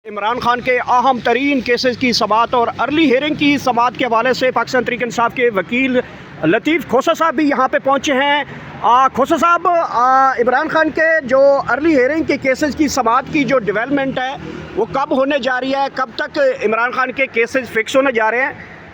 عمران خان کے اہم ترین کیسز کی سماعت اور ارلی ہیئرنگ کی سماعت کے حوالے سے پاکستان تحریک انصاف کے وکیل لطیف کھوسہ صاحب بھی یہاں پہ پہنچے ہیں۔ کھوسہ صاحب، عمران خان کے جو ارلی ہیئرنگ کے کیسز کی سماعت کی جو ڈیولپمنٹ ہے وہ کب ہونے جا رہی ہے، کب تک عمران خان کے کیسز فکس ہونے جا رہے ہیں؟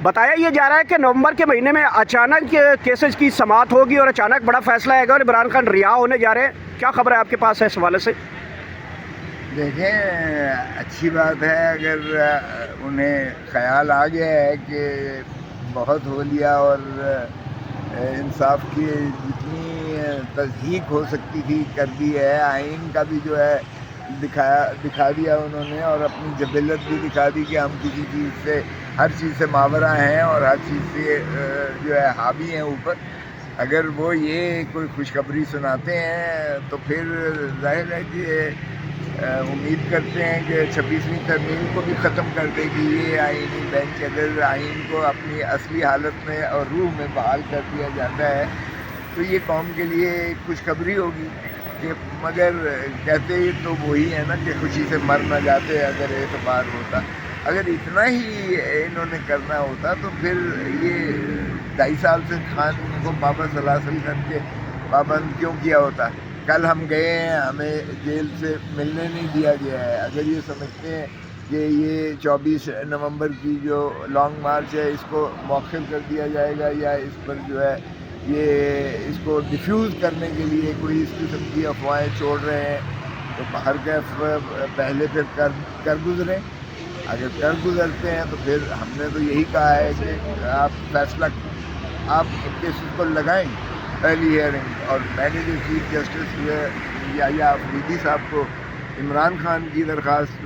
بتایا یہ جا رہا ہے کہ نومبر کے مہینے میں اچانک کیسز کی سماعت ہوگی اور اچانک بڑا فیصلہ آئے گا اور عمران خان رہا ہونے جا رہے ہیں۔ کیا خبر ہے آپ کے پاس ہے اس حوالے سے؟ دیکھیں، اچھی بات ہے اگر انہیں خیال آ گیا ہے کہ بہت ہو لیا اور انصاف کی جتنی تصدیق ہو سکتی تھی کر دی ہے، آئین کا بھی جو ہے دکھا دیا انہوں نے، اور اپنی جبلت بھی دکھا دی کہ ہم کسی چیز سے، ہر چیز سے ماورا ہیں اور ہر چیز سے جو ہے حاوی ہیں اوپر۔ اگر وہ یہ کوئی خوشخبری سناتے ہیں تو پھر ظاہر ہے کہ امید کرتے ہیں کہ 26ویں ترمیم کو بھی ختم کر دے گی یہ آئینی بینچ۔ اگر آئین کو اپنی اصلی حالت میں اور روح میں بحال کر دیا جاتا ہے تو یہ قوم کے لیے ایک خوشخبری ہوگی کہ، مگر کہتے تو وہی ہے نا کہ خوشی سے مر نہ جاتے اگر اعتبار ہوتا۔ اگر اتنا ہی انہوں نے کرنا ہوتا تو پھر یہ 2.5 سال سے خان کو بابا سلاسل کر کے پابند کیوں کیا ہوتا؟ کل ہم گئے ہیں، ہمیں جیل سے ملنے نہیں دیا گیا ہے۔ اگر یہ سمجھتے ہیں کہ یہ 24 نومبر کی جو لانگ مارچ ہے اس کو مؤخر کر دیا جائے گا، یا اس پر جو ہے یہ اس کو ڈیفیوز کرنے کے لیے کوئی اس قسم کی افواہیں چھوڑ رہے ہیں، تو باہر کیف پہلے پھر کر گزریں۔ اگر کر گزرتے ہیں تو پھر ہم نے تو یہی کہا ہے کہ آپ فیصلہ، آپ کیسز کو لگائیں ارلی ہیئرنگ۔ اور میں نے جو چیف جسٹس یا آفریدی صاحب کو عمران خان کی درخواست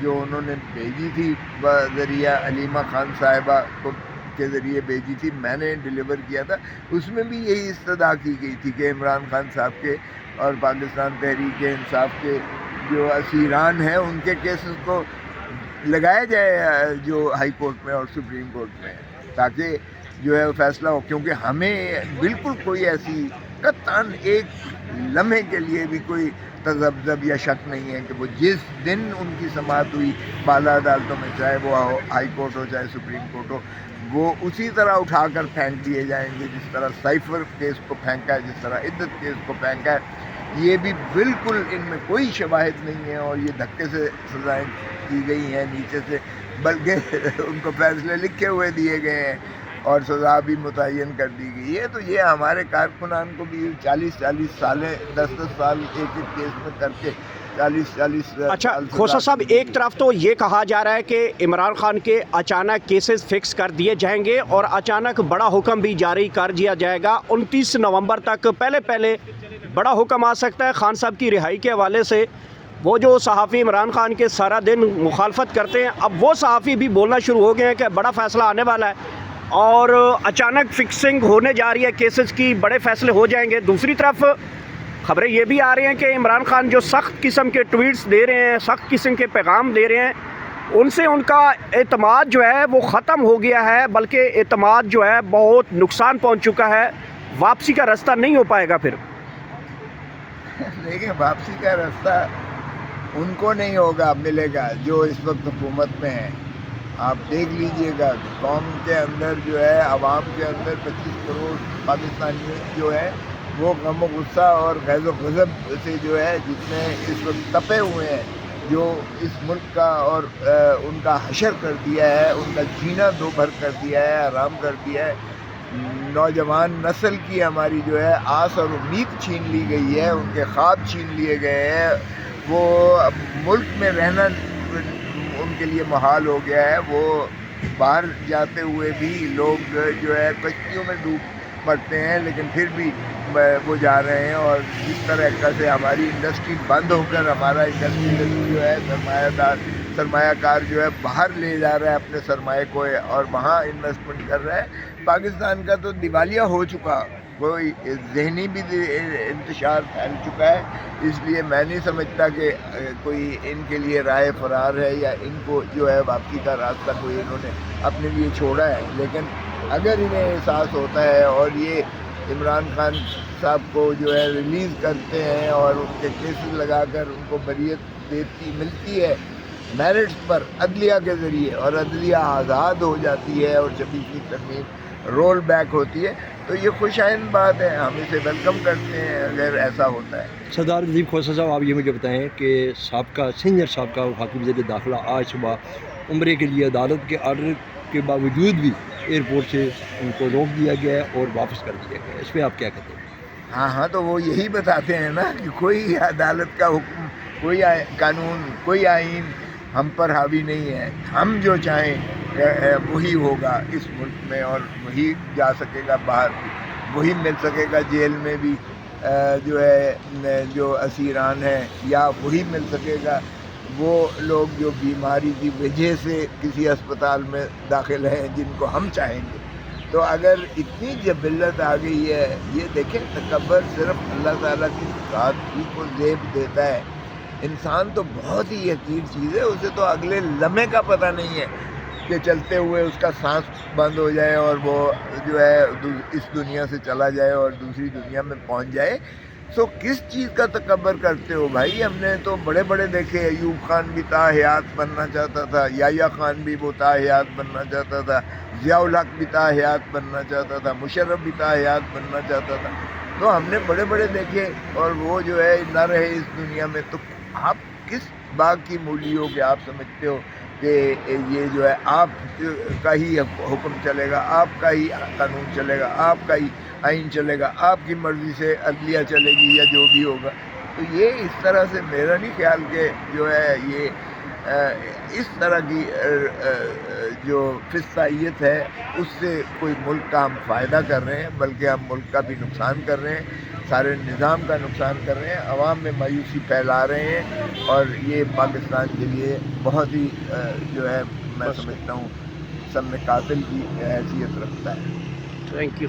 جو انہوں نے بھیجی تھی بذریعہ علیمہ خان صاحبہ کے ذریعے بھیجی تھی، میں نے ڈیلیور کیا تھا، اس میں بھی یہی استدعا کی گئی تھی کہ عمران خان صاحب کے اور پاکستان تحریک انصاف کے جو اسیران ہیں ان کے کیسز کو لگایا جائے جو ہائی کورٹ میں اور سپریم کورٹ میں، تاکہ جو ہے فیصلہ ہو۔ کیونکہ ہمیں بالکل کوئی ایسی قطعاً ایک لمحے کے لیے بھی کوئی تذبذب یا شک نہیں ہے کہ وہ جس دن ان کی سماعت ہوئی بالا عدالتوں میں، چاہے وہ ہائی کورٹ ہو چاہے سپریم کورٹ ہو، وہ اسی طرح اٹھا کر پھینک دیے جائیں گے جس طرح سائفر کیس کو پھینکا ہے، جس طرح عدت کیس کو پھینکا ہے۔ یہ بھی بالکل ان میں کوئی شواہد نہیں ہے اور یہ دھکے سے سزائیں کی گئی ہیں نیچے سے، بلکہ ان کو فیصلے لکھے ہوئے دیے گئے ہیں اور سزا بھی متعین کر دی گئی ہے۔ تو یہ ہمارے کارکنان کو بھی 40 سالیں، 10 سال ایک کیس میں کر کے 40 اچھا کھوسہ صاحب، ایک طرف تو یہ کہا جا رہا ہے کہ عمران خان کے اچانک کیسز فکس کر دیے جائیں گے اور اچانک بڑا حکم بھی جاری کر دیا جائے گا 29 نومبر تک، پہلے بڑا حکم آ سکتا ہے خان صاحب کی رہائی کے حوالے سے۔ وہ جو صحافی عمران خان کے سارا دن مخالفت کرتے ہیں، اب وہ صحافی بھی بولنا شروع ہو گئے ہیں کہ بڑا فیصلہ آنے والا ہے اور اچانک فکسنگ ہونے جا رہی ہے کیسز کی، بڑے فیصلے ہو جائیں گے۔ دوسری طرف خبریں یہ بھی آ رہی ہیں کہ عمران خان جو سخت قسم کے ٹویٹس دے رہے ہیں، سخت قسم کے پیغام دے رہے ہیں، ان سے ان کا اعتماد جو ہے وہ ختم ہو گیا ہے، بلکہ اعتماد جو ہے بہت نقصان پہنچ چکا ہے، واپسی کا رستہ نہیں ہو پائے گا پھر۔ دیکھیں، واپسی کا رستہ ان کو نہیں ہوگا، ملے گا جو اس وقت حکومت میں ہے۔ آپ دیکھ لیجئے گا قوم کے اندر جو ہے، عوام کے اندر 25 کروڑ پاکستانی جو ہے وہ غم و غصہ اور غیظ و غضب سے جو ہے جتنے اس وقت تپے ہوئے ہیں، جو اس ملک کا اور ان کا حشر کر دیا ہے، ان کا جینا دوبھر کر دیا ہے، حرام کر دیا ہے۔ نوجوان نسل کی ہماری جو ہے آس اور امید چھین لی گئی ہے، ان کے خواب چھین لیے گئے ہیں، وہ ملک میں رہنا ان کے لیے محال ہو گیا ہے۔ وہ باہر جاتے ہوئے بھی لوگ جو ہے کشتیوں میں ڈوب مرتے ہیں، لیکن پھر بھی وہ جا رہے ہیں، اور جس طرح سے ہماری انڈسٹری بند ہو کر ہمارا انڈسٹری جو ہے سرمایہ کار جو ہے باہر لے جا رہا ہے اپنے سرمایہ کو اور وہاں انویسٹمنٹ کر رہا ہے۔ پاکستان کا تو دیوالیہ ہو چکا، کوئی ذہنی بھی انتشار پھیل چکا ہے۔ اس لیے میں نہیں سمجھتا کہ کوئی ان کے لیے راہ فرار ہے یا ان کو جو ہے واپسی کا راستہ کوئی انہوں نے اپنے لیے چھوڑا ہے۔ لیکن اگر انہیں احساس ہوتا ہے اور یہ عمران خان صاحب کو جو ہے ریلیز کرتے ہیں اور ان کے کیسز لگا کر ان کو بریت ملتی ہے، میرٹس پر عدلیہ کے ذریعے، اور عدلیہ آزاد ہو جاتی ہے اور 26ویں ترمیم رول بیک ہوتی ہے، تو یہ خوش آئند بات ہے، ہم اسے ویلکم کرتے ہیں اگر ایسا ہوتا ہے۔ سردار نظیم کھوسہ صاحب، آپ یہ مجھے بتائیں کہ سینئر سابقہ وفاقی وزیر داخلہ آج صبح عمرے کے لیے عدالت کے آرڈر کے باوجود بھی ایئرپورٹ سے ان کو روک دیا گیا ہے اور واپس کر دیا گیا ہے، اس پہ آپ کیا کہتے ہیں؟ ہاں تو وہ یہی بتاتے ہیں نا کہ کوئی عدالت کا حکم، کوئی قانون، کوئی آئین ہم پر حاوی نہیں ہے، ہم جو چاہیں وہی ہوگا اس ملک میں، اور وہی جا سکے گا باہر بھی، وہی مل سکے گا جیل میں بھی جو ہے جو اسیران ہیں، یا وہی مل سکے گا وہ لوگ جو بیماری کی وجہ سے کسی اسپتال میں داخل ہیں جن کو ہم چاہیں گے۔ تو اگر اتنی جبلت آ گئی ہے، یہ دیکھیں تکبر صرف اللہ تعالیٰ کی ذات ہی کو زیب دیتا ہے، انسان تو بہت ہی حقیر چیز ہے، اسے تو اگلے لمحے کا پتہ نہیں ہے کہ چلتے ہوئے اس کا سانس بند ہو جائے اور وہ جو ہے اس دنیا سے چلا جائے اور دوسری دنیا میں پہنچ جائے۔ سو کس چیز کا تکبر کرتے ہو بھائی؟ ہم نے تو بڑے بڑے دیکھے، ایوب خان بھی تاحیات بننا چاہتا تھا، یحییٰ خان بھی وہ تاحیات بننا چاہتا تھا، ضیاء الحق بھی تاحیات بننا چاہتا تھا، مشرف بھی تاحیات بننا چاہتا تھا، تو ہم نے بڑے بڑے دیکھے اور وہ جو ہے نہ رہے اس دنیا میں۔ تو آپ کس باغ کی مولی ہو کہ آپ سمجھتے ہو کہ یہ جو ہے آپ کا ہی حکم چلے گا، آپ کا ہی قانون چلے گا، آپ کا ہی آئین چلے گا، آپ کی مرضی سے عدلیہ چلے گی یا جو بھی ہوگا؟ تو یہ اس طرح سے میرا نہیں خیال کہ جو ہے یہ اس طرح کی جو فسطائیت ہے اس سے کوئی ملک کا ہم فائدہ کر رہے ہیں، بلکہ ہم ملک کا بھی نقصان کر رہے ہیں، سارے نظام کا نقصان کر رہے ہیں، عوام میں مایوسی پھیلا رہے ہیں، اور یہ پاکستان کے لیے بہت ہی جو ہے میں سمجھتا ہوں سب میں قاتل کی حیثیت رکھتا ہے۔ Thank you.